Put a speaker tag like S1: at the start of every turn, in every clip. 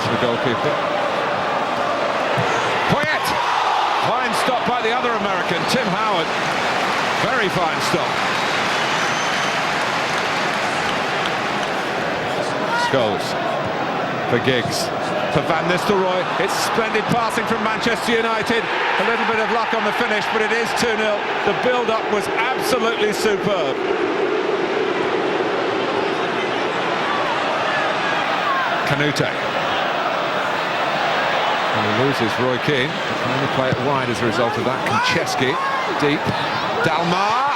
S1: to the goalkeeper. Poyet! Fine stop by the other American, Tim Howard. Very fine stop. Scholes for Giggs. For Van Nistelrooy, it's splendid passing from Manchester United. A little bit of luck on the finish, but it is 2-0. The build-up was absolutely superb. Canute. And he loses Roy Keane. Can only play it wide as a result of that. Konchesky, deep. Dalmar.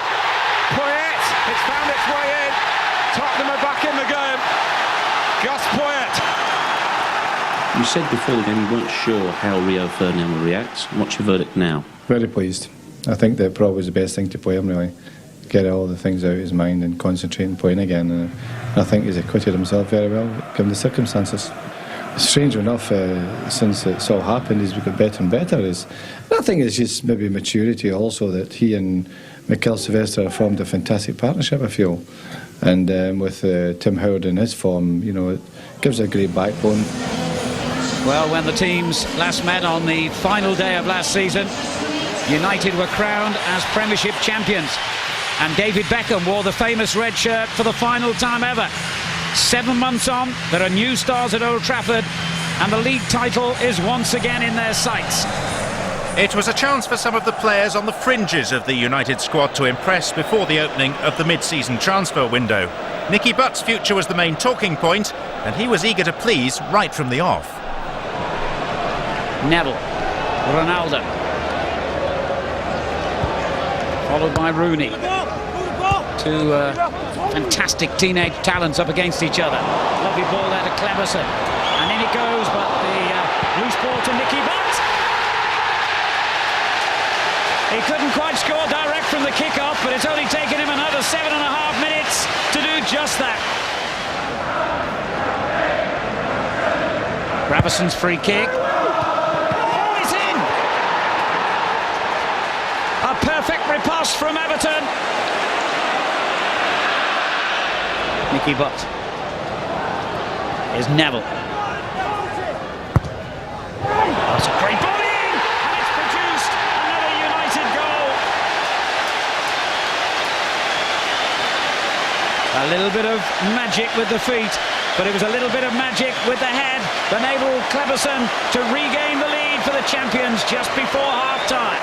S1: Poyet. It's found its way in. Tottenham are back in the game. Gus Poyet.
S2: You said before the game you weren't sure how Rio Ferdinand will react. What's your verdict now?
S3: Very pleased. I think that probably was the best thing to play him, really. Get all the things out of his mind and concentrate on playing again. And I think he's acquitted himself very well, given the circumstances. Strange enough, since it's all happened, he's got better and better. I think it's just maybe maturity also, that he and Mikel Silvestre have formed a fantastic partnership, I feel. And with Tim Howard in his form, you know, it gives a great backbone.
S4: Well, when the teams last met on the final day of last season, United were crowned as Premiership champions. And David Beckham wore the famous red shirt for the final time ever. 7 months on, there are new stars at Old Trafford, and the league title is once again in their sights.
S5: It was a chance for some of the players on the fringes of the United squad to impress before the opening of the mid-season transfer window. Nicky Butt's future was the main talking point, and he was eager to please right from the off.
S4: Neville, Ronaldo, followed by Rooney. Two fantastic teenage talents up against each other. Lovely ball there to Cleverson, and in it goes, but the loose ball to Nicky Butt. He couldn't quite score direct from the kick-off, but it's only taken him another 7.5 minutes to do just that. Graveson's free kick. A perfect riposte from Everton. Nicky Butt. Here's Neville. That's a great ball in, and it's produced another United goal. A little bit of magic with the feet, but it was a little bit of magic with the head that enabled Cleverson to regain the lead for the champions just before half-time.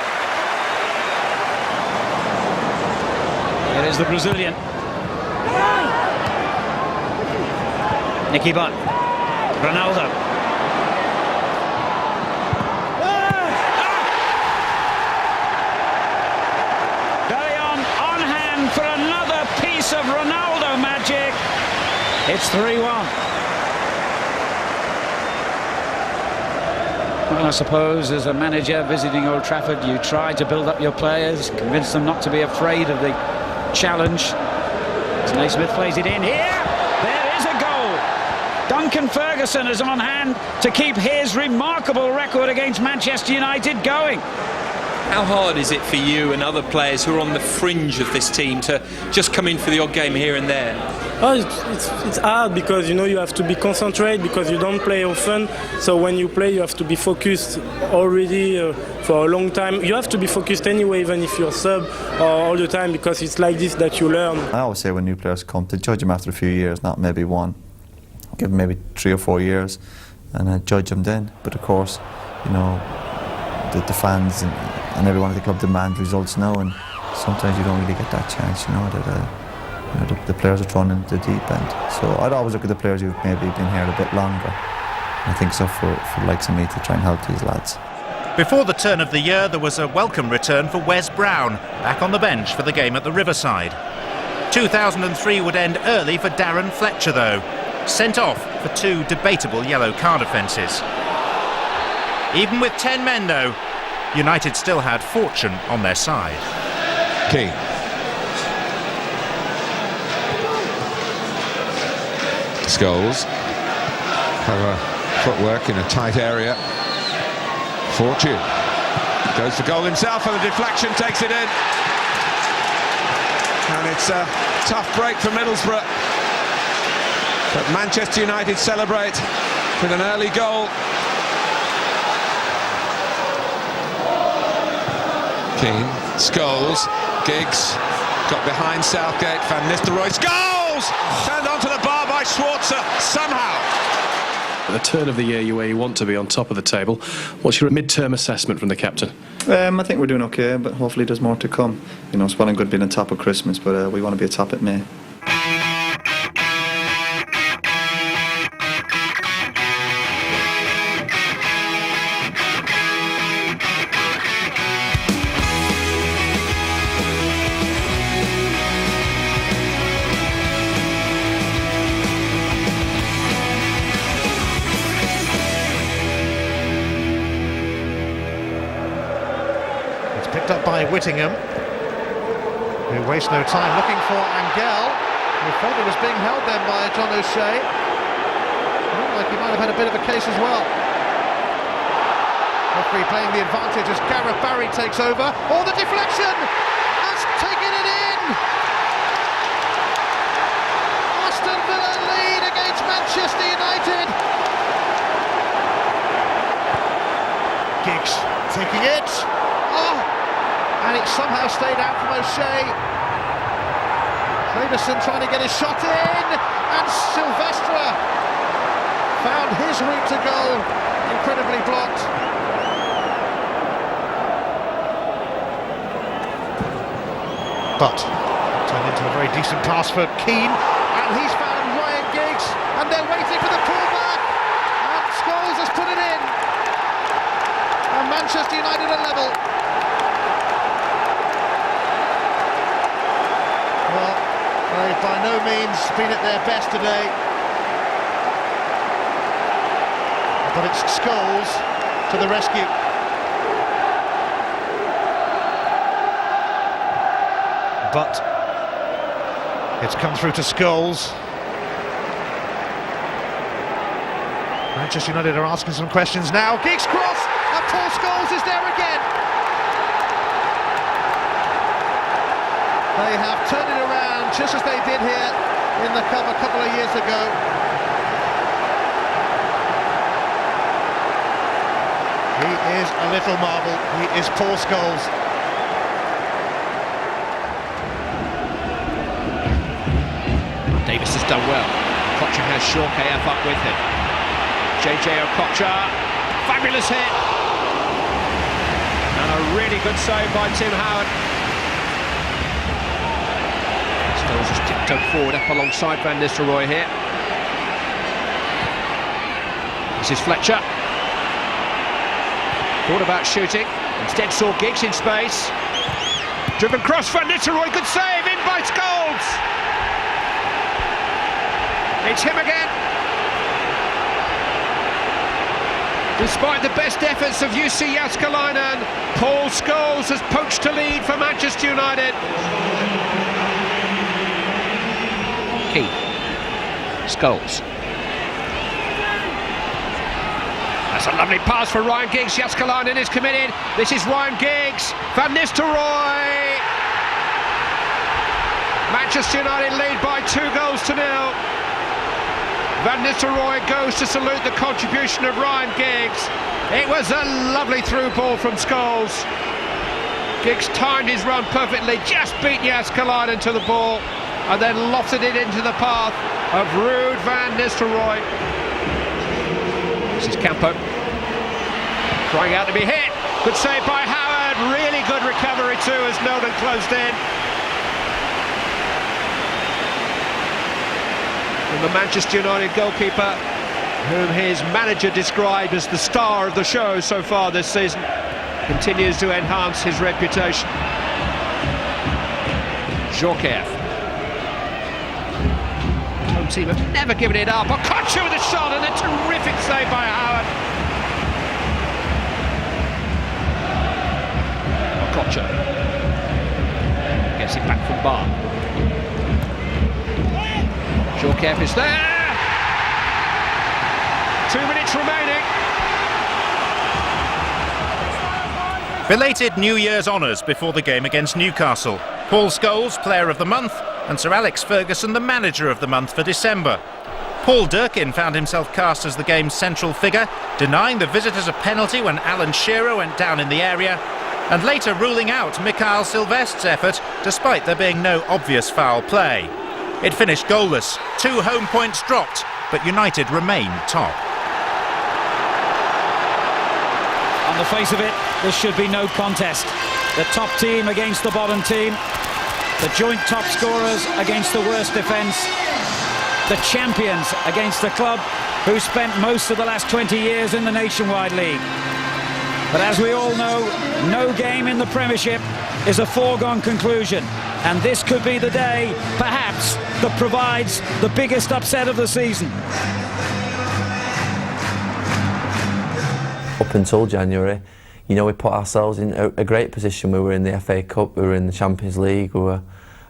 S4: It is the Brazilian. Nicky Butt. Ronaldo. Bagian on hand for another piece of Ronaldo magic. It's 3-1. Well, I suppose as a manager visiting Old Trafford, you try to build up your players, convince them not to be afraid of the challenge. Naismith plays it in here. There is a goal. Duncan Ferguson is on hand to keep his remarkable record against Manchester United going.
S6: How hard is it for you and other players who are on the fringe of this team to just come in for the odd game here and there?
S7: Oh, it's hard because, you know, you have to be concentrated because you don't play often. So when you play, you have to be focused already for a long time. You have to be focused anyway, even if you're sub all the time, because it's like this that you learn.
S8: I always say when new players come, to judge them after a few years, not maybe one. Give them maybe 3 or 4 years and judge them then. But of course, you know, the fans and everyone at the club demand results now, and sometimes you don't really get that chance, you know, that you know, the players are thrown into the deep end. So I'd always look at the players who've maybe been here a bit longer. I think so for the likes of me to try and help these lads.
S5: Before the turn of the year, there was a welcome return for Wes Brown, back on the bench for the game at the Riverside. 2003 would end early for Darren Fletcher, though, sent off for 2 debatable yellow card offences. Even with 10 men, though, United still had fortune on their side.
S1: Key. Scholes. Clever footwork in a tight area. Fortune. Goes for goal himself, and the deflection takes it in. And it's a tough break for Middlesbrough. But Manchester United celebrate with an early goal. Keane, Scholes, Giggs, got behind Southgate, Van Nistelrooy, Scholes! Turned onto the bar by Schwarzer, somehow.
S9: The turn of the year where you want to be on top of the table. What's your mid-term assessment from the captain?
S8: I think we're doing okay, but hopefully there's more to come. You know, it's well and good being on top of Christmas, but we want to be atop at May.
S5: Picked up by Whittingham, who wastes no time looking for Angel, who thought he was being held then by John O'Shea. Looked like he might have had a bit of a case as well. Referee playing the advantage as Gareth Barry takes over. Oh, the deflection! Has taken it in! Aston Villa lead against Manchester United. Giggs taking it. Oh! And it somehow stayed out from O'Shea. Davison trying to get his shot in, and Silvestre found his route to goal, incredibly blocked. But turned into a very decent pass for Keane, and he's found Ryan Giggs, and they're waiting for the pullback, and Scholes has put it in, and Manchester United are level. They've by no means been at their best today, but it's Scholes to the rescue. But it's come through to Scholes. Manchester United are asking some questions now. Giggs cross, and Paul Scholes is there again. They have turned it around just as they did here in the Cup a couple of years ago. He is a little marvel. He is Paul Scholes.
S4: Davis has done well. Okocha has Shaw KF up with him. JJ Okocha, fabulous hit. And a really good save by Tim Howard. Scholes has tiptoed forward up alongside Van Nistelrooy here. This is Fletcher. Thought about shooting, instead saw Giggs in space. Driven cross, Van Nistelrooy, good save, in by Scholes. It's him again. Despite the best efforts of UC Jääskeläinen, Paul Scholes has poached a lead for Manchester United. Keane, Scholes. That's a lovely pass for Ryan Giggs. Jääskeläinen is committed. This is Ryan Giggs. Van Nistelrooy. Manchester United lead by 2-0. Van Nistelrooy goes to salute the contribution of Ryan Giggs. It was a lovely through ball from Scholes. Giggs timed his run perfectly, just beat Jääskeläinen to the ball, and then lofted it into the path of Ruud Van Nistelrooy. This is Campo, trying out to be hit. Good save by Howard, really good recovery too as Nolan closed in. And the Manchester United goalkeeper, whom his manager described as the star of the show so far this season, continues to enhance his reputation. Djorkaeff. Home team have never given it up. Okocha with a shot and a terrific save by Howard. Okocha gets it back from Barr. Djorkaeff is there. 2 minutes remaining.
S5: Belated New Year's honours before the game against Newcastle. Paul Scholes, Player of the Month, and Sir Alex Ferguson, the Manager of the Month for December. Paul Durkin found himself cast as the game's central figure, denying the visitors a penalty when Alan Shearer went down in the area, and later ruling out Mikhail Silvestre's effort despite there being no obvious foul play. It finished goalless, 2 home points dropped, but United remain top.
S4: On the face of it, this should be no contest. The top team against the bottom team, the joint top scorers against the worst defence, the champions against the club who spent most of the last 20 years in the Nationwide League. But as we all know, no game in the Premiership is a foregone conclusion, and this could be the day, perhaps, that provides the biggest upset of the season.
S10: Up until January, you know, we put ourselves in a great position. We were in the FA Cup, we were in the Champions League, we were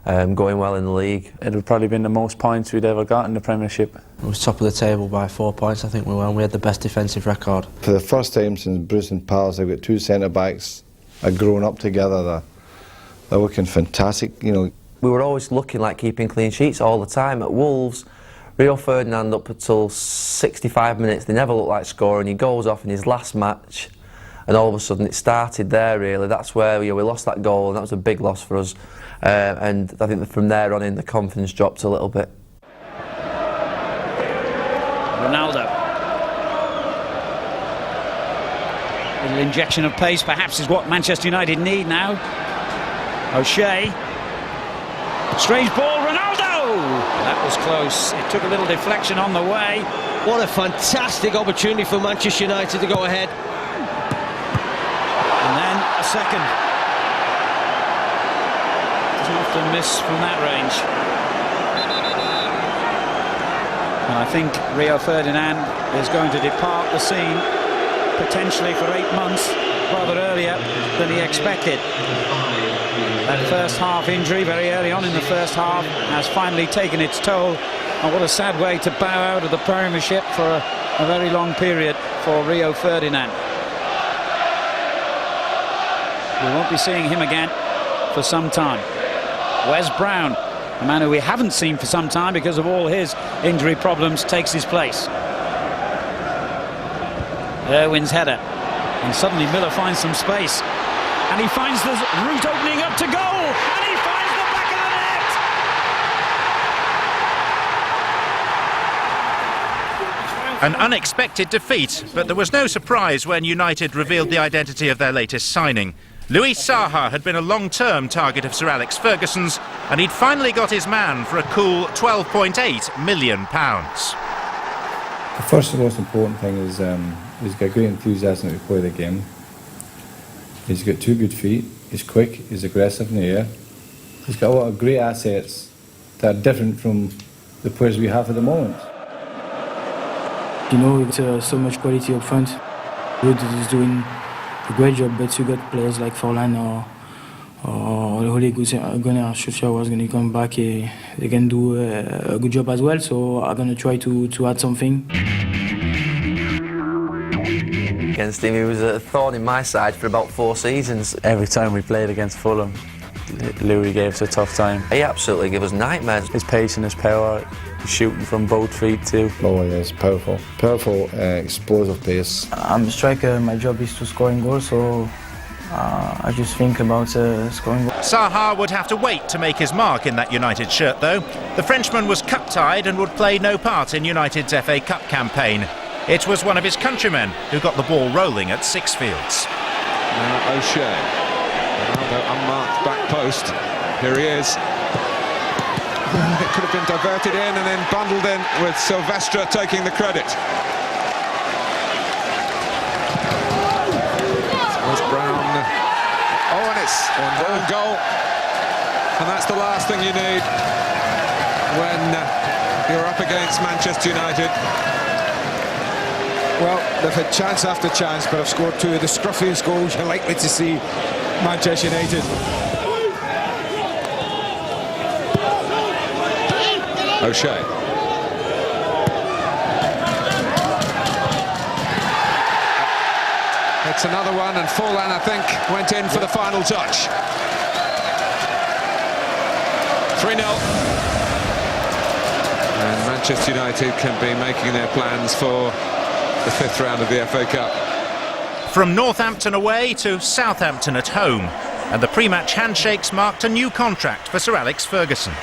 S10: going well in the league.
S11: It would probably been the most points we'd ever got in the Premiership.
S12: It was top of the table by 4 points, I think we won. We had the best defensive record.
S3: For the first time since Bruce and Palace, they've got 2 centre-backs have grown up together. They're looking fantastic, you know.
S10: We were always looking like keeping clean sheets all the time. At Wolves, Rio Ferdinand up until 65 minutes, they never looked like scoring. He goes off in his last match, and all of a sudden it started there really. That's where we lost that goal, and that was a big loss for us. And I think that from there on in, the confidence dropped a little bit.
S4: Ronaldo. A little injection of pace perhaps is what Manchester United need now. O'Shea. Strange ball, Ronaldo! That was close. It took a little deflection on the way.
S13: What a fantastic opportunity for Manchester United to go ahead.
S4: And then a second. Doesn't often miss from that range. And I think Rio Ferdinand is going to depart the scene potentially for 8 months, rather earlier than he expected. That first half injury very early on in the first half has finally taken its toll, and what a sad way to bow out of the Premiership for a very long period for Rio Ferdinand. We won't be seeing him again for some time. Wes Brown, a man who we haven't seen for some time because of all his injury problems, takes his place. Irwin's header, and suddenly Miller finds some space. And he finds the route opening up to goal, and he finds the back of the net!
S5: An unexpected defeat, but there was no surprise when United revealed the identity of their latest signing. Luis Saha had been a long-term target of Sir Alex Ferguson's, and he'd finally got his man for a cool £12.8 million.
S3: The first and most important thing is he's got great enthusiasm to play the game. He's got 2 good feet, he's quick, he's aggressive in the air. He's got a lot of great assets that are different from the players we have at the moment.
S14: You know, it's so much quality up front. Wood is doing a great job, but you got players like Forlan or Ole Gunnar Solskjaer was going to come back. They can do a good job as well, so I'm going to try to add something.
S10: Against him, he was a thorn in my side for about 4 seasons.
S11: Every time we played against Fulham, Louis gave us a tough time.
S10: He absolutely gave us nightmares.
S11: His pace and his power, shooting from both feet too.
S3: Oh yeah, it's powerful. Powerful, explosive pace.
S14: I'm a striker, my job is to score goals, so I just think about scoring goals.
S5: Saha would have to wait to make his mark in that United shirt though. The Frenchman was cup-tied and would play no part in United's FA Cup campaign. It was one of his countrymen who got the ball rolling at Sixfields.
S1: Now O'Shea. Ronaldo unmarked back post. Here he is. It could have been diverted in and then bundled in with Silvestre taking the credit. Wes Brown. Oh, and it's own goal. And that's the last thing you need when you're up against Manchester United.
S15: Well, they've had chance after chance, but have scored 2 of the scruffiest goals you're likely to see Manchester United.
S1: O'Shea. It's another one, and Forlan, I think, went in for the final touch. 3-0. And Manchester United can be making their plans for the 5th round of the FA Cup.
S5: From Northampton away to Southampton at home, and the pre-match handshakes marked a new contract for Sir Alex Ferguson.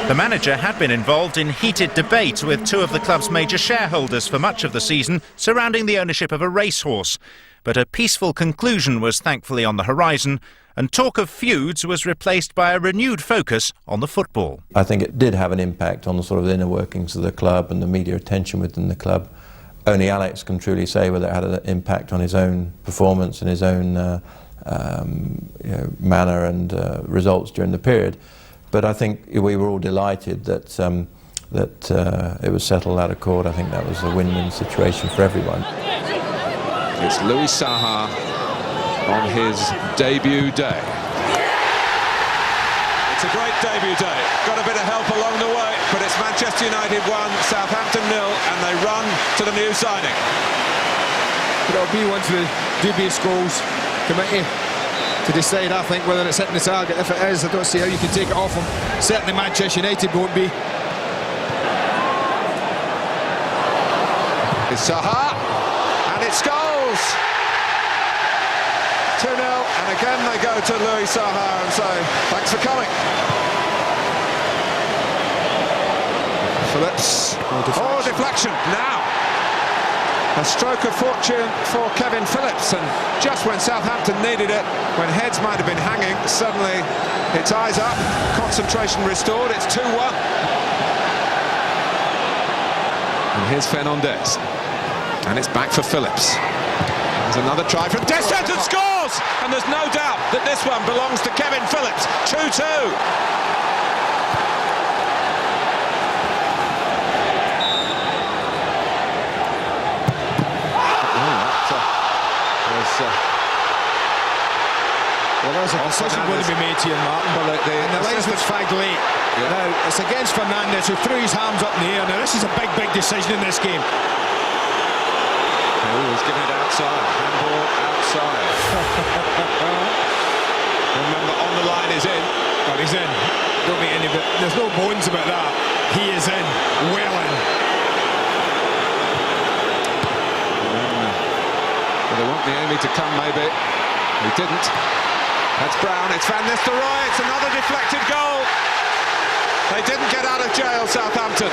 S5: The manager had been involved in heated debate with two of the club's major shareholders for much of the season surrounding the ownership of a racehorse, but a peaceful conclusion was thankfully on the horizon, and talk of feuds was replaced by a renewed focus on the football.
S16: I think it did have an impact on the sort of inner workings of the club and the media attention within the club. Only Alex can truly say whether it had an impact on his own performance and his own manner and results during the period. But I think we were all delighted that it was settled out of court. I think that was a win-win situation for everyone.
S1: It's Louis Saha on his debut day. It's a great debut day. Got a bit of help along the way, but it's Manchester United 1, Southampton 0, and they run to the new signing.
S15: But it'll be one for the dubious goals committee to decide, I think, whether it's hitting the target. If it is, I don't see how you can take it off them. Certainly Manchester United won't be.
S1: It's Saha, and it scores! 2-0, and again they go to Louis Saha and say, thanks for coming. Phillips, deflection, now. A stroke of fortune for Kevin Phillips, and just when Southampton needed it, when heads might have been hanging, suddenly it's eyes up, concentration restored, it's 2-1. And here's Fernandes, and it's back for Phillips. There's another try from distance and scores! And there's no doubt that this one belongs to Kevin Phillips, 2-2.
S15: Well, there's a decision going to be made here, Martin, but and the lines was flagged late. Yeah. Now, it's against Fernandes, who threw his hands up in the air. Now, this is a big, big decision in this game.
S1: He's given it outside, handball outside. Remember, on the line is in.
S15: Well, he's in. Don't make any bit. There's no bones about that. He is in, well in.
S1: Well, they want Niemi to come, maybe. He didn't. That's Brown, it's Van Nistelrooy, it's another deflected goal. They didn't get out of jail, Southampton.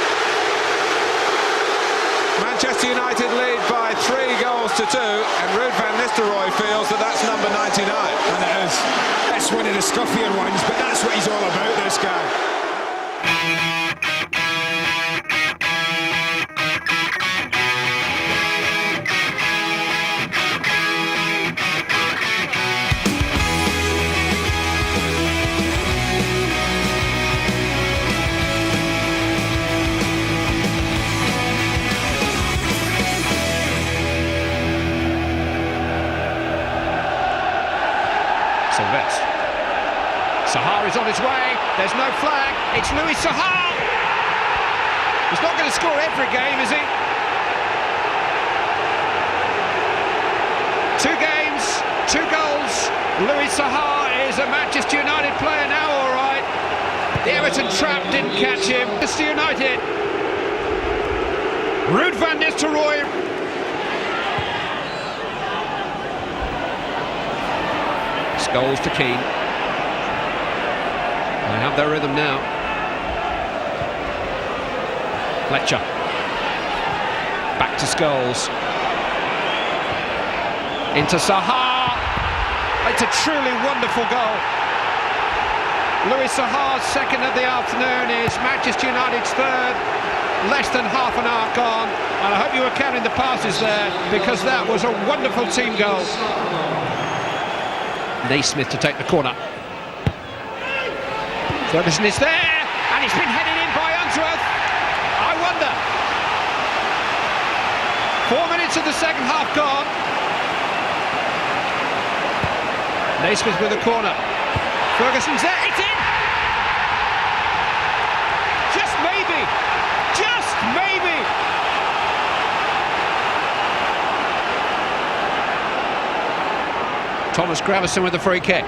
S1: Manchester United lead by 3-2, and Ruud van Nistelrooy feels that that's number 99.
S15: And it is. It's one of the scuffier ones, but that's what he's all about, this guy.
S4: Saha is on his way, there's no flag, it's Louis Saha! He's not going to score every game, is he? 2 games, 2 goals. Louis Saha is a Manchester United player now, all right. The Everton trap didn't catch him. Manchester United. Ruud van Nistelrooy. Scholes to Keane. They have their rhythm now. Fletcher. Back to Scholes. Into Saha. It's a truly wonderful goal. Louis Saha's second of the afternoon is Manchester United's third. Less than half an hour gone. And I hope you were counting the passes there, because that was a wonderful team goal. Naismith to take the corner. Ferguson is there, and it's been headed in by Unsworth. I wonder. 4 minutes of the second half gone. Naismith with the corner. Ferguson's there, it's in! Just maybe! Just maybe! Thomas Gravison with the free kick.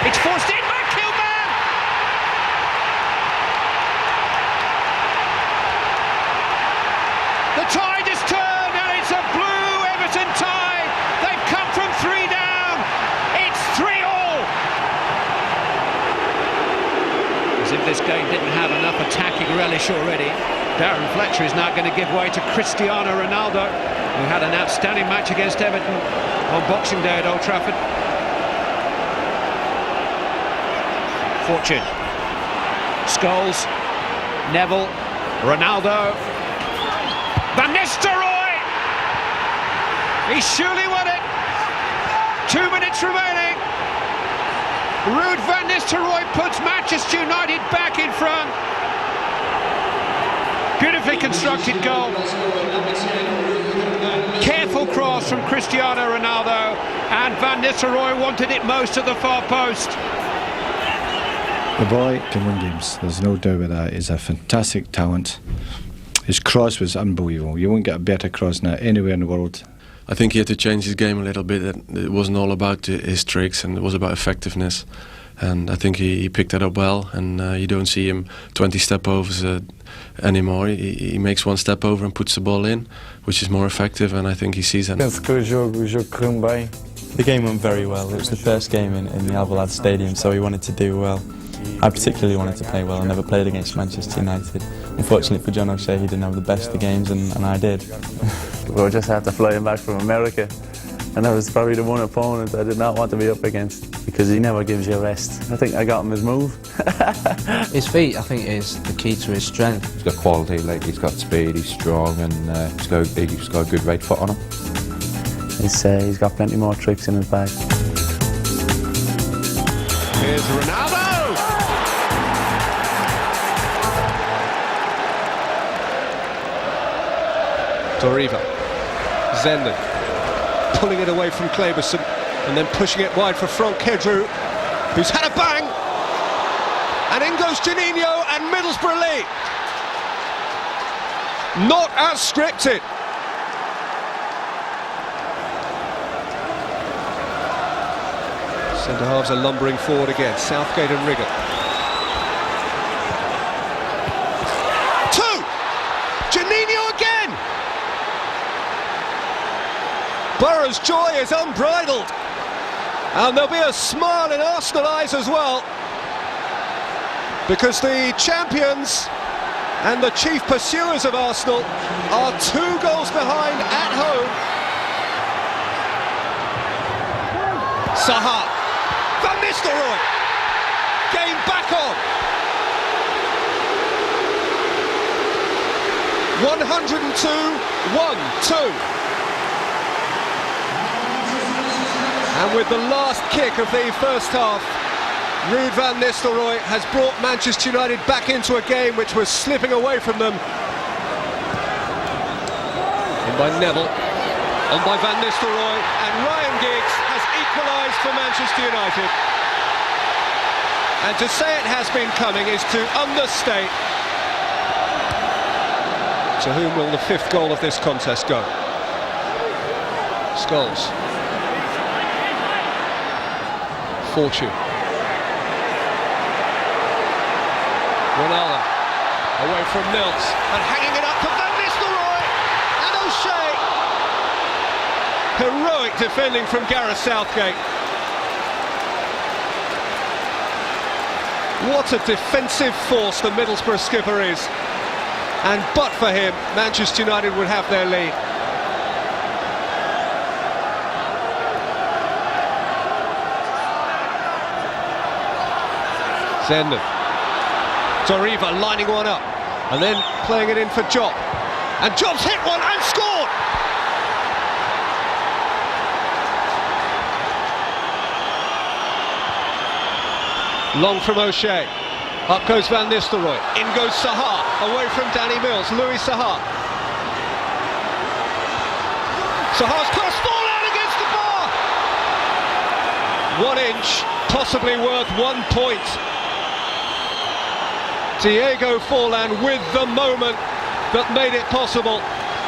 S4: It's forced in by Kilman! relish already. Darren Fletcher is now going to give way to Cristiano Ronaldo, who had an outstanding match against Everton on Boxing Day at Old Trafford. Fortune, Scholes, Neville, Ronaldo, Van Nistelrooy! He's surely won it! 2 minutes remaining. Ruud Van Nistelrooy puts Manchester United back in front. Beautifully constructed goal. Careful cross from Cristiano Ronaldo, and Van Nistelrooy wanted it most at the far post.
S3: The boy can win games, there's no doubt about that. He's a fantastic talent. His cross was unbelievable. You won't get a better cross than that anywhere in the world.
S9: I think he had to change his game a little bit. It wasn't all about his tricks, and it was about effectiveness. And I think he picked that up well, and you don't see him 20 step overs anymore. He makes one step over and puts the ball in, which is more effective, and I think he sees that.
S11: The game went very well. It was the first game in the Alvalade Stadium, so he wanted to do well. I particularly wanted to play well. I never played against Manchester United. Unfortunately for John O'Shea, he didn't have the best of games, and I did.
S12: We just had to fly him back from America, and that was probably the one opponent I did not want to be up against, because he never gives you a rest. I think I got him his move. His feet, I think, is the key to his strength.
S17: He's got quality, like he's got speed, he's strong, and he's got a good right foot on him.
S12: He's got plenty more tricks in his bag.
S1: Here's Ronaldo! Doriva, Zenden, pulling it away from Kleberson and then pushing it wide for Franck Kedru, who's had a bang, and in goes Juninho and Middlesbrough lead. Not as scripted. Centre halves are lumbering forward again, Southgate and Rigger. Juninho again! Burrow's joy is unbridled, and there'll be a smile in Arsenal eyes as well, because the champions and the chief pursuers of Arsenal are 2 goals behind at home. Zaha, Van Nistelrooy, game back on. 102-1-2. And with the last kick of the first half, Ruud Van Nistelrooy has brought Manchester United back into a game which was slipping away from them. In by Neville, on by Van Nistelrooy, and Ryan Giggs has equalised for Manchester United. And to say it has been coming is to understate. To whom will the 5th goal of this contest go? Scholes. Fortune. Ronaldo. Away from Nils. And hanging it up to Van Nistelrooy. And O'Shea. Heroic defending from Gareth Southgate. What a defensive force the Middlesbrough skipper is. And but for him, Manchester United would have their lead. Zenden. Doriva lining one up, and then playing it in for Job. And Job's hit one and scored! Long from O'Shea. Up goes Van Nistelrooy. In goes Zaha. Away from Danny Mills. Louis Zaha. Zaha's cross, ball out against the bar! 1 inch, possibly worth 1 point. Diego Forlan with the moment that made it possible.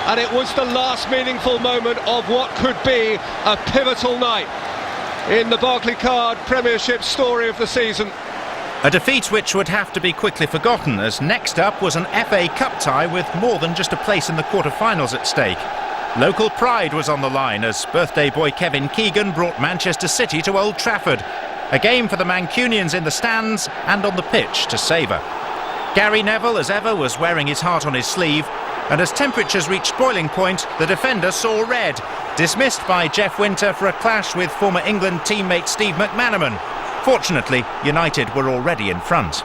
S1: And it was the last meaningful moment of what could be a pivotal night in the Barclaycard Premiership story of the season.
S5: A defeat which would have to be quickly forgotten, as next up was an FA Cup tie with more than just a place in the quarter-finals at stake. Local pride was on the line as birthday boy Kevin Keegan brought Manchester City to Old Trafford. A game for the Mancunians in the stands and on the pitch to savour. Gary Neville, as ever, was wearing his heart on his sleeve, and as temperatures reached boiling point, the defender saw red, dismissed by Jeff Winter for a clash with former England teammate Steve McManaman. Fortunately, United were already in front.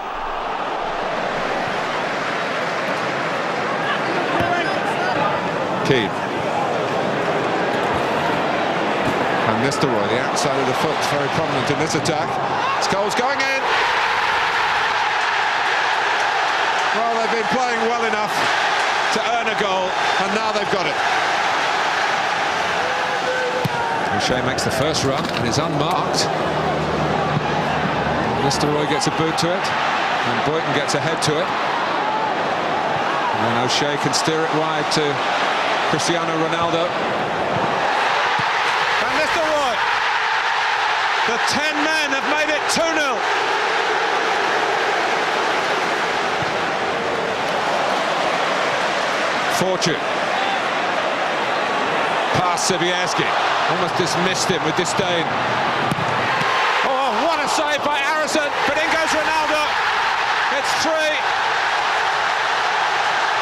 S1: Keane. And Nistelrooy, the outside of the foot, is very prominent in this attack. Scholes going in. Well, they've been playing well enough to earn a goal, and now they've got it. O'Shea makes the first run and is unmarked. Nistelrooy gets a boot to it, and Boyton gets a head to it. And then O'Shea can steer it wide to Cristiano Ronaldo.
S18: Van Nistelrooy. The 10 men have made it 2-0.
S1: Fortune. Past Sibierski. Almost dismissed him with disdain.
S18: Oh, what a save by Harrison, but in goes Ronaldo. It's 3.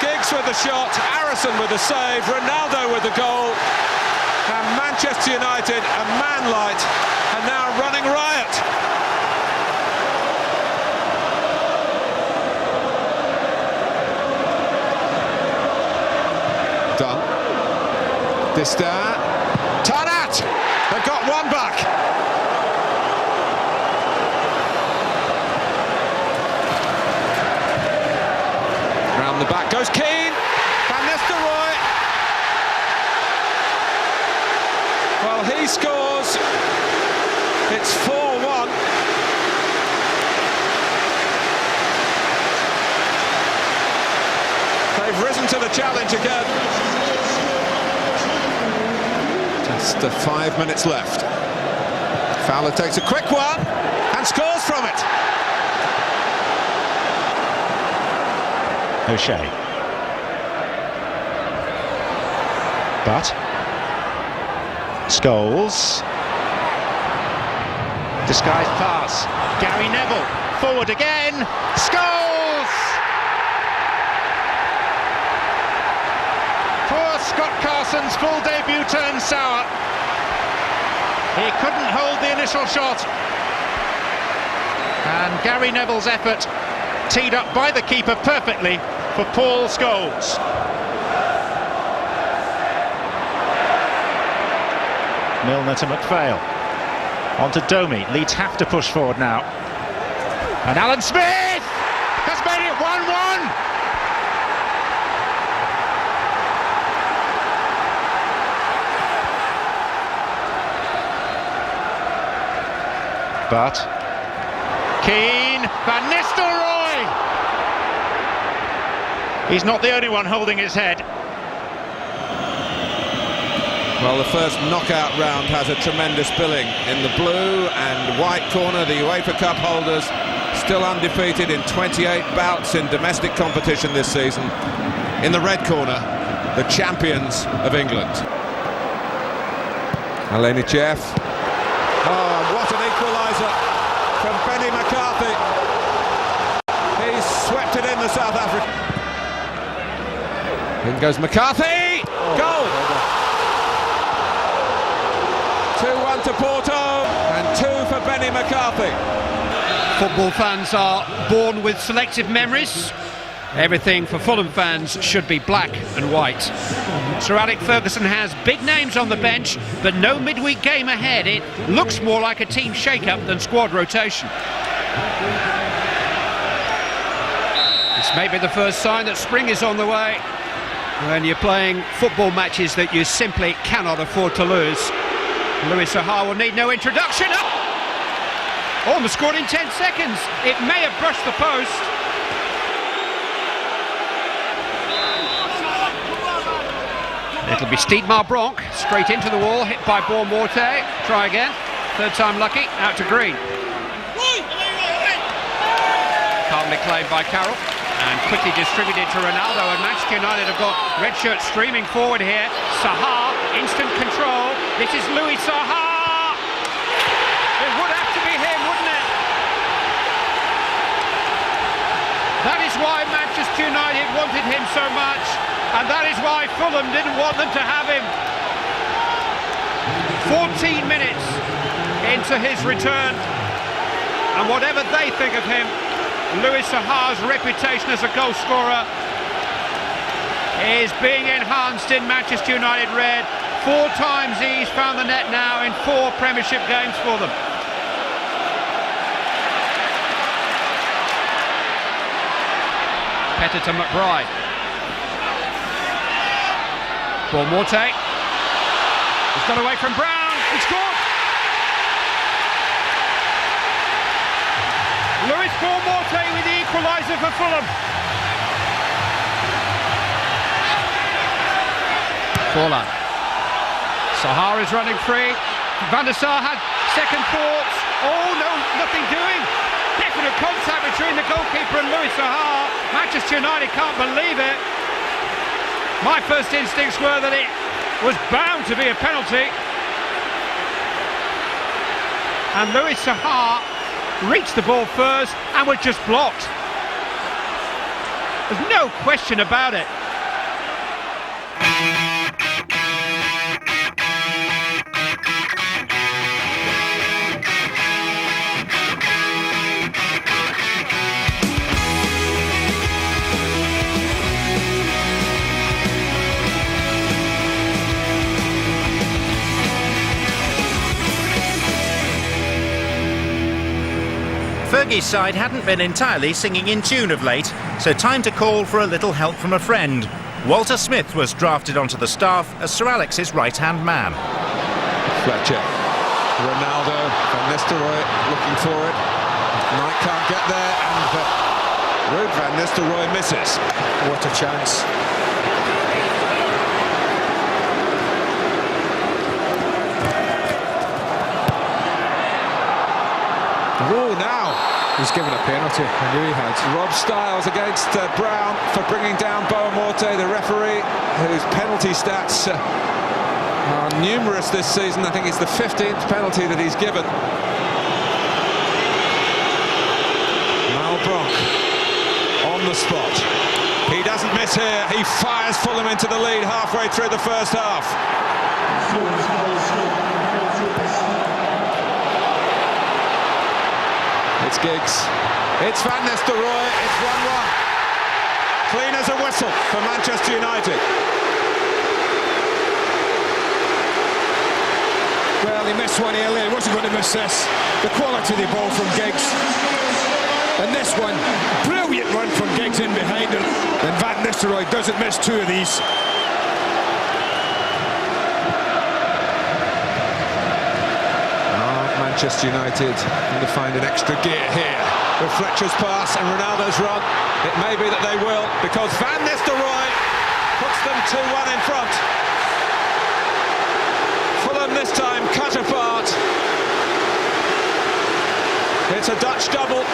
S18: Giggs with the shot, Harrison with the save, Ronaldo with the goal. And Manchester United, a man light, are now running riot.
S1: Done. Distin. Tarnat! They've got one back. Round the back goes Keane. Van Nistelrooy. Well, he scores. It's 4-1. They've risen to the challenge again. Just 5 minutes left. Fowler takes a quick one and scores from it.
S5: O'Shea. But Scholes. Disguised pass. Gary Neville. Forward again. Scholes! Poor Scott Carson's full debut turned sour. He couldn't hold the initial shot. And Gary Neville's effort teed up by the keeper perfectly for Paul Scholes. Milner to McPhail. On to Domi. Leeds have to push forward now. And Alan Smith has made it 1-1. But Keane, Van Nistelrooy! He's not the only one holding his head.
S1: Well, the first knockout round has a tremendous billing. In the blue and white corner, the UEFA Cup holders, still undefeated in 28 bouts in domestic competition this season. In the red corner, the champions of England. Alenichev. Oh, what an equaliser from Benny McCarthy. He's swept it in, the South African. In goes McCarthy. Goal. 2-1 to Porto and 2 for Benny McCarthy.
S19: Football fans are born with selective memories. Everything for Fulham fans should be black and white. Sir Alex Ferguson has big names on the bench, but no midweek game ahead. It looks more like a team shake-up than squad rotation. This may be the first sign that spring is on the way, when you're playing football matches that you simply cannot afford to lose. Louis Saha will need no introduction. Oh! Almost scored in 10 seconds. It may have brushed the post. It'll be Steedmar Bronk, straight into the wall, hit by Bournemorte. Try again. Third time lucky, out to Green. Calmly claimed by Carroll and quickly distributed to Ronaldo, and Manchester United have got red shirts streaming forward here. Saha, instant control. This is Louis Saha. It would have to be him, wouldn't it? That is why wanted him so much, and that is why Fulham didn't want them to have him. 14 minutes into his return, and whatever they think of him, Louis Saha's reputation as a goal scorer is being enhanced in Manchester United red. 4 times he's found the net now in 4 Premiership games for them. Pettit to McBride. Paul Morte. He's got away from Brown. He scored. Louis Paul Morte with the equaliser for Fulham. Forlan. Saha is running free. Van der Sar had second thoughts. Oh no, nothing doing. Definite contact between the goalkeeper and Louis Saha. Manchester United can't believe it. My first instincts were that it was bound to be a penalty. And Louis Saha reached the ball first and was just blocked. There's no question about it.
S5: Fergie's side hadn't been entirely singing in tune of late, so time to call for a little help from a friend. Walter Smith was drafted onto the staff as Sir Alex's right-hand man.
S1: Fletcher, Ronaldo, Van Nistelrooy looking for it. Knight can't get there, and Ruud Van Nistelrooy misses.
S15: What a chance.
S1: Oh, now
S15: he's given a penalty. I knew he had.
S1: Rob Stiles against Brown for bringing down Boa Morte, the referee, whose penalty stats are numerous this season. I think it's the 15th penalty that he's given. Malbronk on the spot. He doesn't miss here. He fires Fulham into the lead halfway through the first half. It's Giggs, it's Van Nistelrooy, it's 1-1. Clean as a whistle for Manchester United.
S15: Well, he missed one earlier, he wasn't going to miss this. The quality of the ball from Giggs. And this one, brilliant run from Giggs in behind him. And Van Nistelrooy doesn't miss 2 of these.
S1: Manchester United going to find an extra gear here with Fletcher's pass and Ronaldo's run. It may be that they will, because Van Nistelrooy puts them 2-1 in front. Fulham this time cut apart. It's a Dutch double.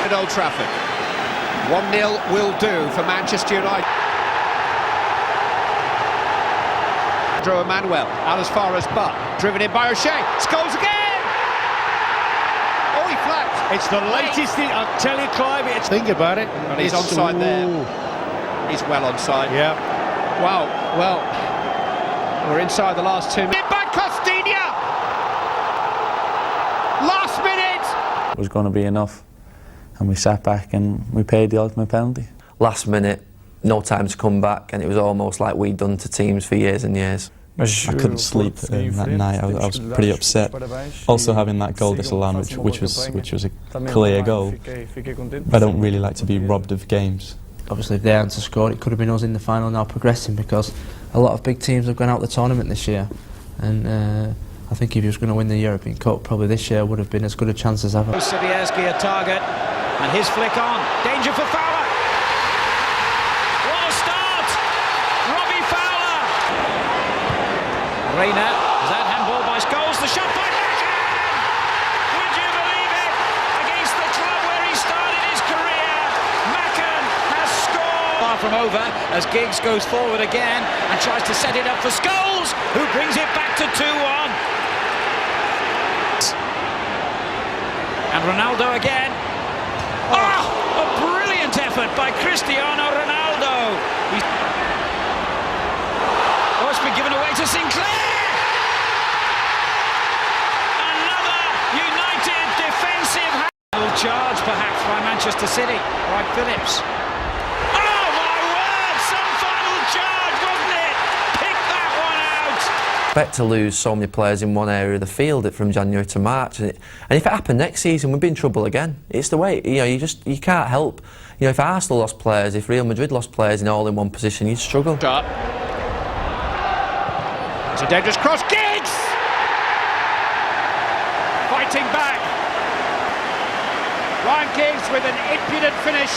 S19: At Old Trafford. 1-0 will do for Manchester United. Emmanuel out as far as Butt, driven in by O'Shea, scores again! Oh, he flapped!
S13: It's the latest thing, I'll tell you, Clive, think about it.
S19: And he's onside there. He's well onside.
S13: Yeah.
S19: Wow, well, we're inside the last 2 minutes. By Costinha! Last minute!
S11: It was going to be enough, and we sat back and we paid the ultimate penalty.
S10: Last minute, no time to come back, and it was almost like we'd done to teams for years and years.
S11: I couldn't sleep that night. I was pretty upset. Also, having that goal disallowed, which was a clear goal. I don't really like to be robbed of games.
S20: Obviously, if they hadn't scored, it could have been us in the final now progressing, because a lot of big teams have gone out the tournament this year, and I think if he was going to win the European Cup, probably this year would have been as good a chance as ever.
S4: Sobieski a target, and his flick on. Danger for Fowler. Reina, that handball by Scholes, the shot by Bagian! Would you believe it? Against the club where he started his career, Macken has scored! Far from over as Giggs goes forward again and tries to set it up for Scholes, who brings it back to 2-1. And Ronaldo again. Oh, a brilliant effort by Cristiano Ronaldo. Oh, it's been given away to Sinclair. Another United defensive charge, perhaps, by Manchester City, by Phillips. Oh, my word! Some final charge, wasn't it? Pick that one out.
S10: Expect to lose so many players in one area of the field from January to March, and if it happened next season, we'd be in trouble again. It's the way, you can't help. If Arsenal lost players, if Real Madrid lost players all in one position, you'd struggle.
S19: It's a dangerous cross. Giggs! Fighting back. Ryan Giggs with an impudent finish.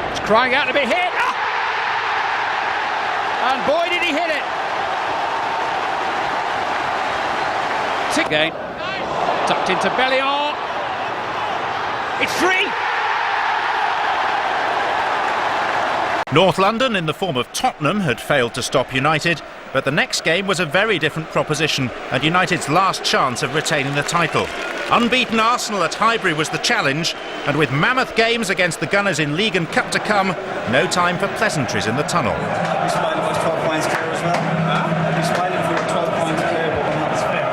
S19: He's crying out to be hit. Ah! And boy, did he hit it. Again. Tucked into Bellion. It's free.
S5: North London, in the form of Tottenham, had failed to stop United, but the next game was a very different proposition and United's last chance of retaining the title. Unbeaten Arsenal at Highbury was the challenge, and with mammoth games against the Gunners in League and Cup to come, no time for pleasantries in the tunnel.
S21: Are you smiling for 12 points clear as well? Are you smiling for 12 points clear, but that's fair,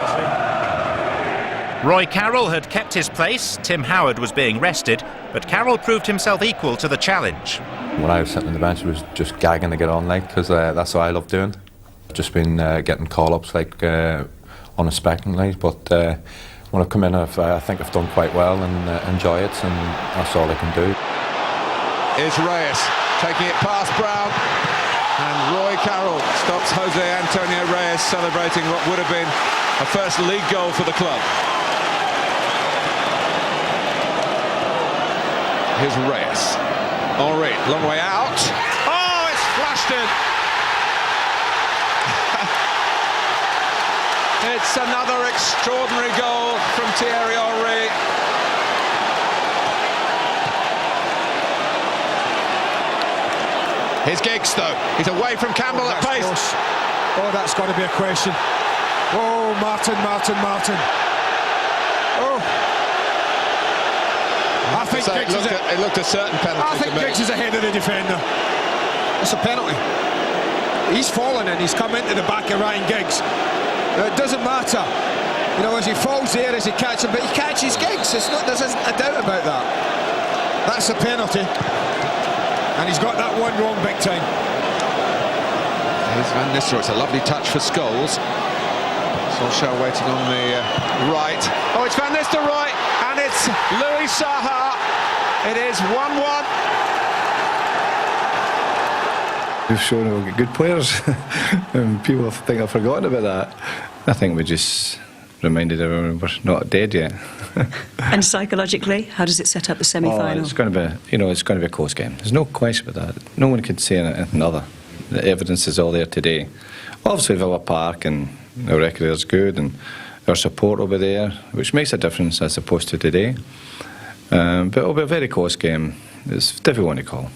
S5: Roy Carroll had kept his place, Tim Howard was being rested, but Carroll proved himself equal to the challenge.
S17: When I was sitting on the bench, I was just gagging to get on, because that's what I love doing. I've just been getting call-ups unexpectedly, but when I've come in, I think I've done quite well and enjoy it, and that's all I can do.
S1: Here's Reyes taking it past Brown, and Roy Carroll stops Jose Antonio Reyes celebrating what would have been a first league goal for the club. Here's Reyes. Henri, long way out. Oh, it's flashed in. It's another extraordinary goal from Thierry Henry. Here's Giggs, though. He's away from Campbell at pace.
S15: Close. Oh, that's got to be a question. Oh, Martin. Oh. I think
S1: it looked a certain penalty.
S15: I think Giggs is ahead of the defender. It's a penalty. He's fallen and he's come into the back of Ryan Giggs. It doesn't matter. As he falls there, as he catches him, but he catches Giggs. There's a doubt about that. That's a penalty. And he's got that one wrong big time.
S1: Here's Van Nistelrooy. It's a lovely touch for Scholes. Solskjaer waiting on the right. Oh, it's Van Nistelrooy, and it's Louis Saha. It is 1-1.
S3: We've shown we've got good players, and people think I've forgotten about that. I think we just reminded everyone we're not dead yet.
S22: And psychologically, how does it set up the semi-final?
S3: It's going to be, it's going to be a close game. There's no question about that. No one could say anything other. The evidence is all there today. Obviously, Villa Park and our record is good, and our support will be there, which makes a difference as opposed to today. But it'll be a very close game. It's a difficult one to call.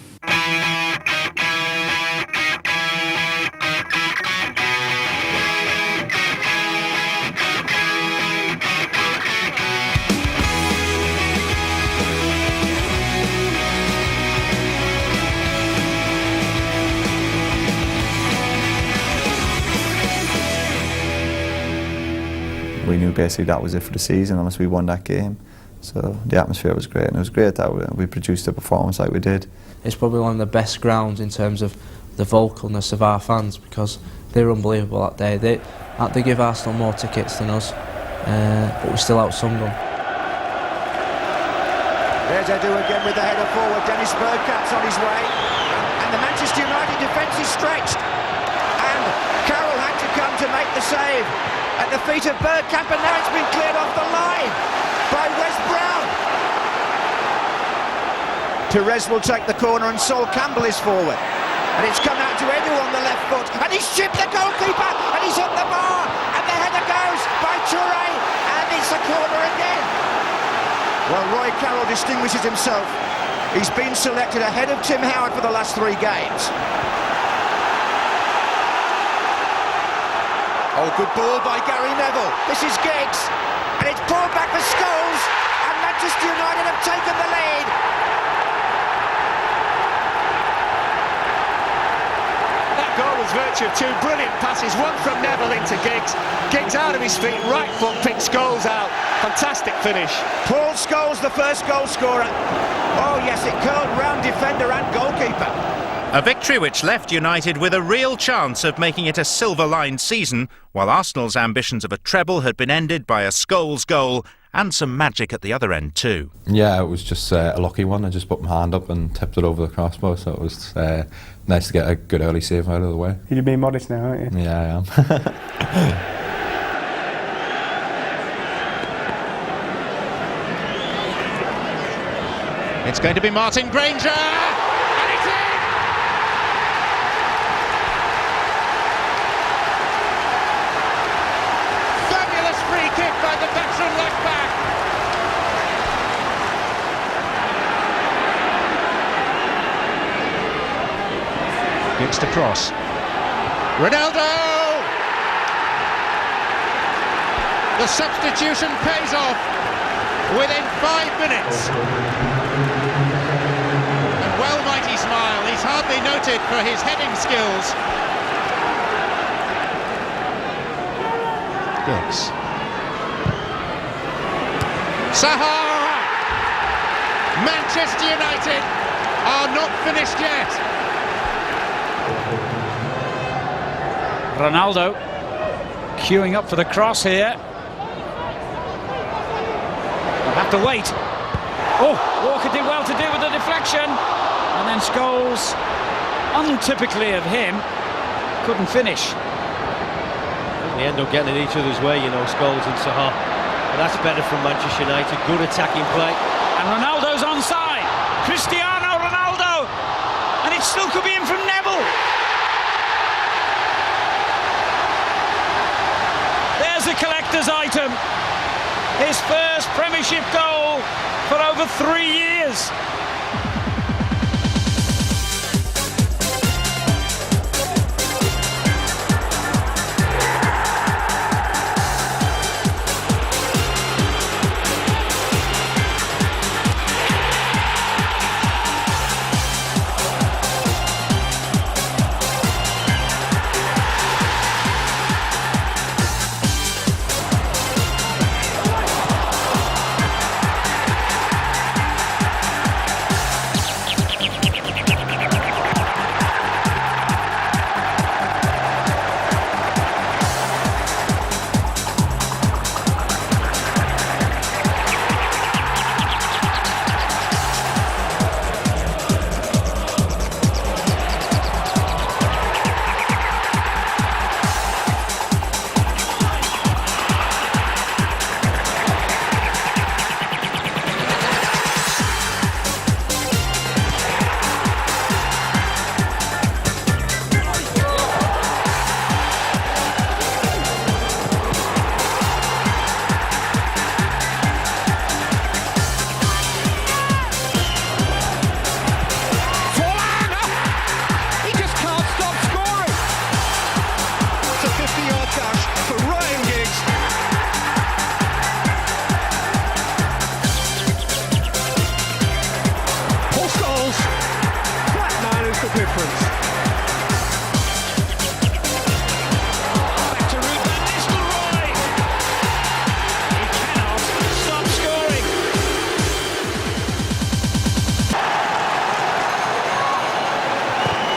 S8: We knew basically that was it for the season unless we won that game. So the atmosphere was great, and it was great that we produced a performance like we did.
S20: It's probably one of the best grounds in terms of the vocalness of our fans, because they were unbelievable that day. They give Arsenal more tickets than us, but we still outsung them.
S23: There's Edu again with the header forward. Dennis Bergkamp's on his way, and the Manchester United defence is stretched, and Carroll had to come to make the save at the feet of Bergkamp, and now it's been cleared off the line by Wes Brown. Perez will take the corner, and Sol Campbell is forward, and it's come out to Edu on the left foot, and he's chipped the goalkeeper, and he's hit the bar, and the header goes by Touré, and it's a corner again. Well, Roy Carroll distinguishes himself. He's been selected ahead of Tim Howard for the last 3 games. Oh, good ball by Gary Neville. This is Giggs, and it's pulled back for Scholes, and Manchester United have taken the lead.
S2: That goal was virtue of two brilliant passes, one from Neville into Giggs. Giggs out of his feet, right foot picked Scholes out. Fantastic finish.
S23: Paul Scholes, the first goal scorer. Oh yes, it curled round defender and goalkeeper.
S5: A victory which left United with a real chance of making it a silver-lined season, while Arsenal's ambitions of a treble had been ended by a Scholes goal and some magic at the other end too.
S17: Yeah, it was just a lucky one. I just put my hand up and tipped it over the crossbar, so it was nice to get a good early save out of the way.
S6: You're being modest now, aren't you?
S17: Yeah, I am.
S2: It's going to be Martin Granger, and it's in! Fabulous free kick by the veteran left back. Gets to cross. Ronaldo! The substitution pays off within 5 minutes. And well might he smile, he's hardly noted for his heading skills. Giggs. Saha! Manchester United are not finished yet.
S4: Ronaldo queuing up for the cross here. They'll have to wait. Oh, Walker did well to deal with the deflection. And then Scholes, untypically of him, couldn't finish.
S13: They end up getting in each other's way, you know, Scholes and Saha. But that's better from Manchester United. Good attacking play.
S4: And Ronaldo's onside. Cristiano Ronaldo. And it still could be in from Neville. There's a collector's item. His first Premiership goal for over 3 years.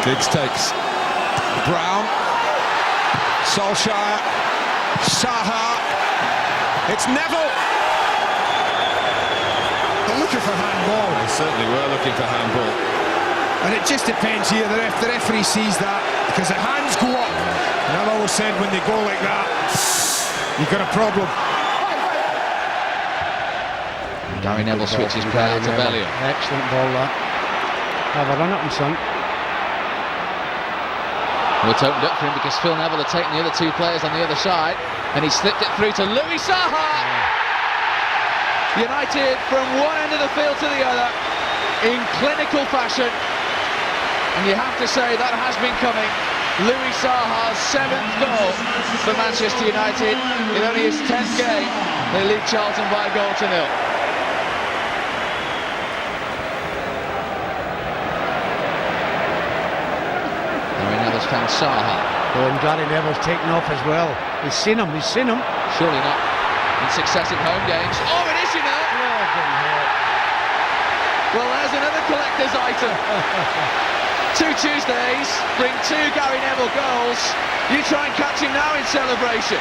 S1: Giggs takes Brown, Solskjaer, Saha, it's Neville.
S15: They're looking for handball.
S1: They certainly were looking for handball.
S15: And it just depends here, the referee sees that, because the hands go up. And I've always said when they go like that, you've got a problem.
S2: Gary Neville switches play out to Bellew.
S19: Excellent ball that. Have a run up and son.
S2: Well, it's opened up for him because Phil Neville had taken the other two players on the other side, and he slipped it through to Louis Saha. United from one end of the field to the other in clinical fashion, and you have to say that has been coming. Louis Saha's 7th goal for Manchester United in only his 10th game.
S6: They lead Charlton by a goal to nil. Gary Neville's found Saha.
S19: Oh, and Gary Neville's taken off as well. He's seen him.
S6: Surely not in successive home games. Oh, it is, you know. Well, there's another collector's item. 2 Tuesdays bring 2 Gary Neville goals. You try and catch him now in celebration.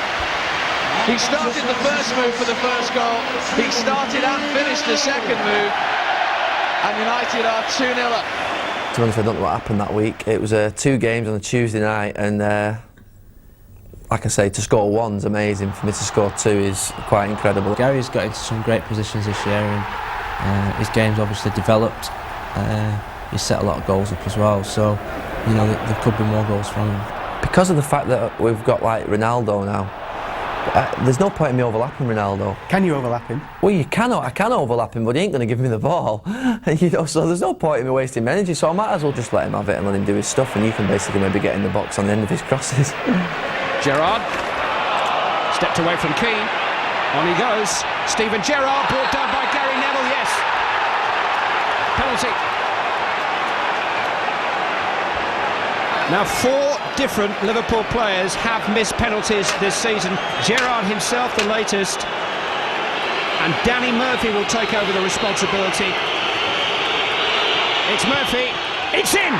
S6: He started the first move for the first goal. He started and finished the second move. And United are 2-0 up.
S10: To be honest, I don't know what happened that week. It was 2 games on a Tuesday night, and like I say, to score 1's amazing. For me to score 2 is quite incredible.
S20: Gary's got into some great positions this year, and his game's obviously developed. He's set a lot of goals up as well, so you know there could be more goals from him.
S10: Because of the fact that we've got like Ronaldo now, there's no point in me overlapping Ronaldo.
S7: Can you overlap him?
S10: Well, you cannot. I can overlap him, but he ain't going to give me the ball. You know, so there's no point in me wasting my energy. So I might as well just let him have it and let him do his stuff, and you can basically maybe get in the box on the end of his crosses.
S19: Gerrard stepped away from Keane. On he goes. Steven Gerrard brought down by Gary Neville. Yes. Penalty. Now 4 different Liverpool players have missed penalties this season. Gerrard himself the latest, and Danny Murphy will take over the responsibility. It's Murphy, it's in!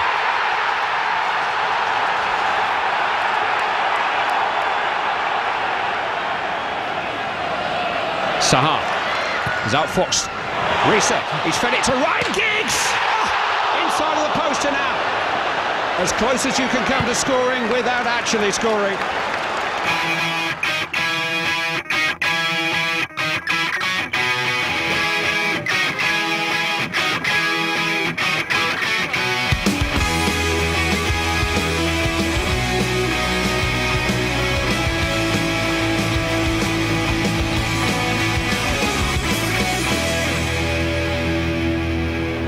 S19: Saha is outfoxed. Risa, he's fed it to Ryan Giggs! Oh, inside of the poster now. As close as you can come to scoring without actually scoring.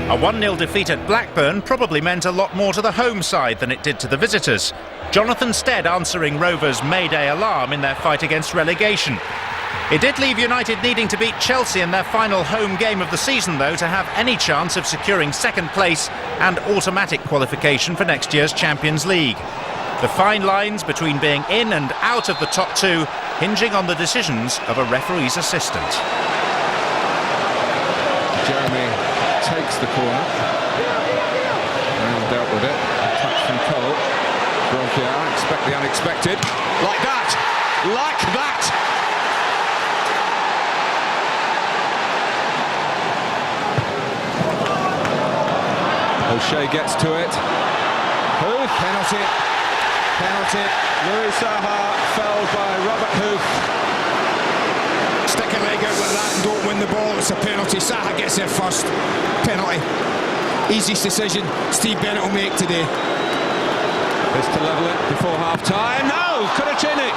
S5: A 1-0 defeat at Blackburn probably meant a lot more to the home side than it did to the visitors. Jonathan Stead answering Rovers' Mayday alarm in their fight against relegation. It did leave United needing to beat Chelsea in their final home game of the season, though, to have any chance of securing second place and automatic qualification for next year's Champions League. The fine lines between being in and out of the top 2 hinging on the decisions of a referee's assistant.
S1: Jeremy takes the corner and dealt with it. A touch from Cole. Bronchier, expect the unexpected. Like that! Like that! O'Shea gets to it. Hoof, penalty. Penalty. Louis Saha felled by Robert Hoof.
S15: Stick a leg out like that and don't win the ball, it's a penalty. Saha gets there first. Penalty. Easiest decision Steve Bennett will make today.
S1: This to level it before half-time. No! Kurachini!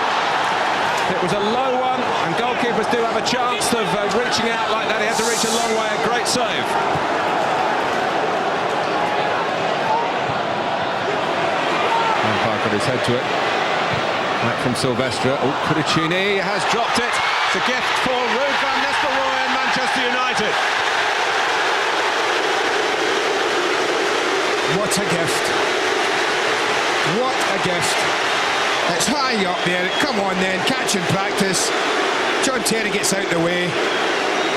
S1: It was a low one, and goalkeepers do have a chance of reaching out like that. He had to reach a long way. A great save. Lampard got his head to it. Back from Silvestre. Oh, Kurachini has dropped it. It's a gift for Ruud van Nistelrooy and Manchester United.
S15: What a gift. What a gift. It's high up there. Come on then, catch and practice. John Terry gets out the way.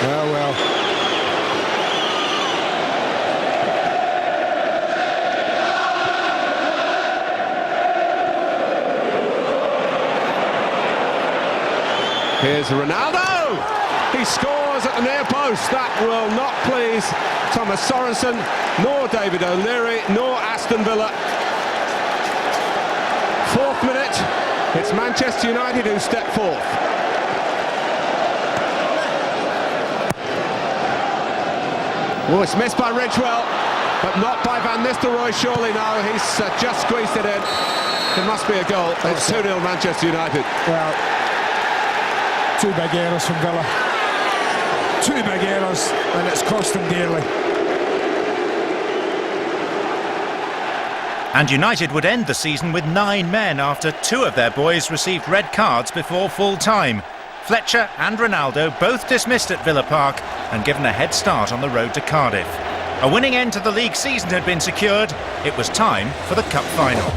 S15: Well, well.
S1: Here's Ronaldo! He scores at the near post. That will not please Thomas Sorensen, nor David O'Leary, nor Aston Villa. 4th minute, it's Manchester United who step forth. Oh, it's missed by Ridgewell, but not by Van Nistelrooy, surely. No, he's just squeezed it in. It must be a goal. It's 2-0 Manchester United.
S15: Well, 2 big errors from Villa. 2 big errors, and it's cost them dearly.
S5: And United would end the season with 9 men after 2 of their boys received red cards before full time. Fletcher and Ronaldo both dismissed at Villa Park and given a head start on the road to Cardiff. A winning end to the league season had been secured. It was time for the cup final.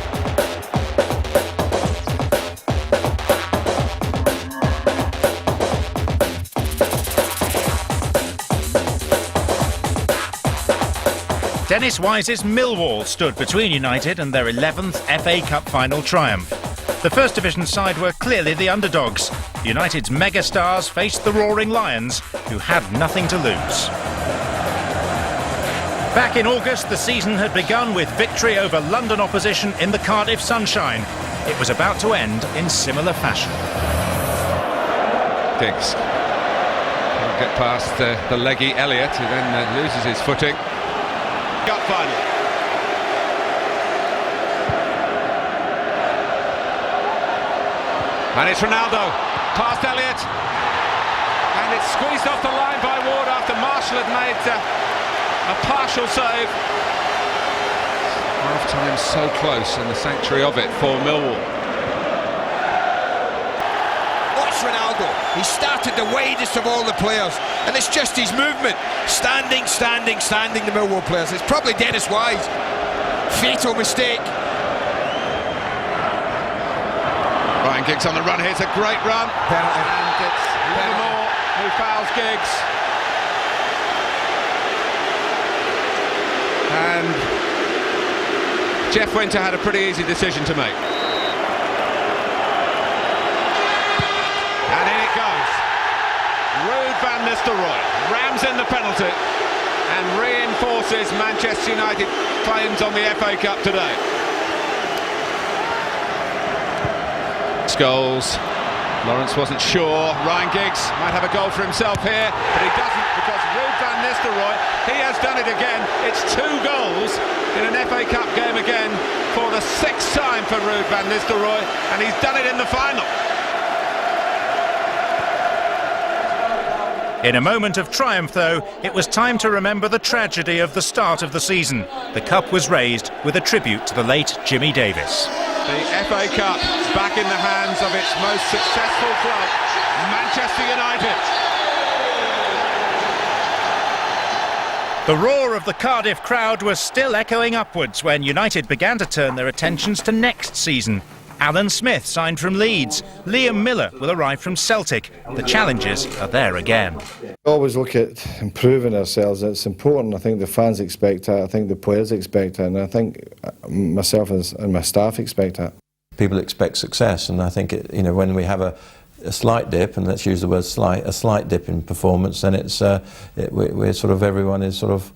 S5: Dennis Wise's Millwall stood between United and their 11th FA Cup final triumph. The First Division side were clearly the underdogs. United's megastars faced the Roaring Lions, who had nothing to lose. Back in August, the season had begun with victory over London opposition in the Cardiff Sunshine. It was about to end in similar fashion.
S1: Diggs can't get past the leggy Elliott, who then loses his footing. Cup final. And it's Ronaldo, past Elliott, and it's squeezed off the line by Ward after Marshall had made a partial save. Half-time so close in the sanctuary of it for Millwall.
S15: Watch Ronaldo, he started the widest of all the players, and it's just his movement. Standing, the Millwall players. It's probably Dennis Wise. Fatal mistake.
S1: Ryan Giggs on the run here, it's a great run.
S15: Penalty.
S1: And it's Livermore who fouls Giggs. And Jeff Winter had a pretty easy decision to make. And in it goes. Ruud van Nistelrooy rams in the penalty and reinforces Manchester United claims on the FA Cup today. Goals. Lawrence wasn't sure. Ryan Giggs might have a goal for himself here, but he doesn't, because Ruud van Nistelrooy, he has done it again. It's 2 goals in an FA Cup game again for the 6th time for Ruud van Nistelrooy, and he's done it in the final.
S5: In a moment of triumph, though, it was time to remember the tragedy of the start of the season. The cup was raised with a tribute to the late Jimmy Davis.
S1: The FA Cup back in the hands of its most successful club, Manchester United.
S5: The roar of the Cardiff crowd was still echoing upwards when United began to turn their attentions to next season. Alan Smith signed from Leeds. Liam Miller will arrive from Celtic. The challenges are there again.
S3: We always look at improving ourselves. It's important. I think the fans expect that. I think the players expect that. And I think myself and my staff expect that.
S7: People expect success, and I think when we have a slight dip, and let's use the word slight, a slight dip in performance, then it's we're sort of, everyone is sort of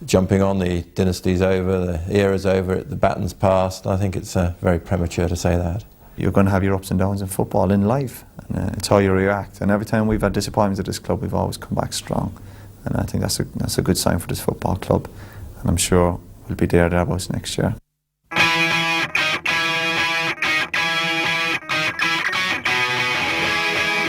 S7: jumping on the dynasty's over, the era's over, the baton's passed. I think it's very premature to say that.
S8: You're going to have your ups and downs in football, in life, and it's how you react. And every time we've had disappointments at this club, we've always come back strong, and I think that's a good sign for this football club, and I'm sure we'll be there thereabouts next year.